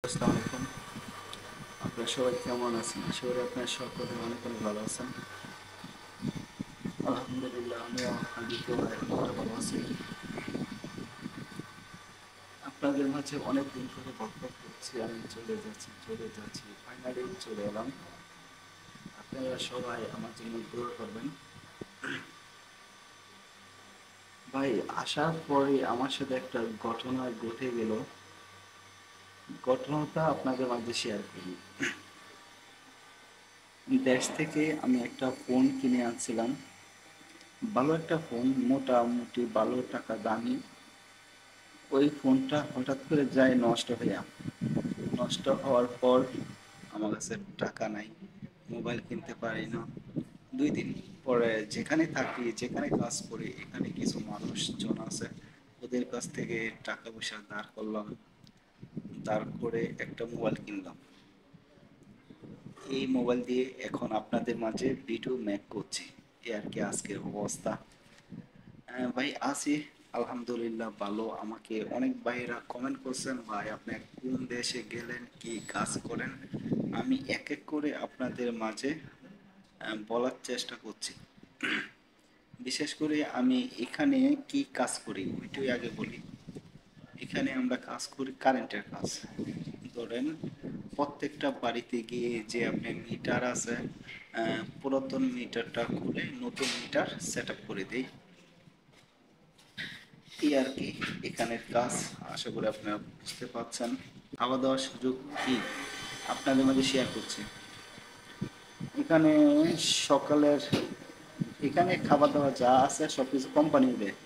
আসসালামু আলাইকুম। আপনারা সবাই কেমন আছেন? আশা করি আপনারা সকলে অনেক অনেক ভালো আছেন। আলহামদুলিল্লাহ, আমিও দ্বিতীয়বার অনেকটা ভালো আছি। আপনাদের মাঝে অনেক দিন ধরে বকবক করছি, আমি চলে যাচ্ছি, ফাইনালি চলে এলাম। আপনারা সবাই আমার জন্য দোয়া করবেন। ভাই, আসার পরে আমার সাথে একটা ঘটনা ঘটে গেল। ঘটনাটা আপনাদের মাঝে শেয়ার করি। দেশ থেকে আমি একটা ফোন কিনে আনছিলাম, ভালো একটা ফোন, মোটামুটি ভালো টাকা দামি। ওই ফোনটা হঠাৎ করে যায় নষ্ট হইয়া। নষ্ট হওয়ার পর আমার কাছে টাকা নাই, মোবাইল কিনতে পারি না। 2 দিন পরে যেখানে থাকি, যেখানে কাজ করি, এখানে কিছু মানুষজন আছে, ওদের কাছ থেকে টাকা পয়সা ধার করলাম। ধার করে একটা মোবাইল কিনলাম। এই মোবাইল দিয়ে এখন আপনাদের মাঝে ভিডিও মেক করছি। এই আর কি আজকের অবস্থা। ভাই আছি, আলহামদুলিল্লাহ ভালো। আমাকে অনেক ভাইয়েরা কমেন্ট করছেন, ভাই আপনি কোন দেশে গেলেন, কি কাজ করেন। আমি এক এক করে আপনাদের মাঝে বলার চেষ্টা করছি। বিশেষ করে আমি এখানে কি কাজ করি ওইটাই আগে বলি। এখানে আমরা কাজ করি কারেন্টের কাজ। ধরেন প্রত্যেকটা বাড়িতে গিয়ে যে আপনার মিটার আছে, পুরাতন মিটারটা খুলে নতুন মিটার সেট আপ করে দিই। এই আর কি এখানের কাজ। আশা করি আপনারা বুঝতে পারছেন। খাওয়া দাওয়ার সুযোগ কি আপনাদের মাঝে শেয়ার করছি। এখানে সকালের, এখানে খাওয়া দাওয়া যা আছে সব কিছু কোম্পানি দেয়।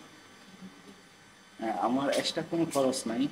আমার এক্সট্রা কোনো খরচ নাই।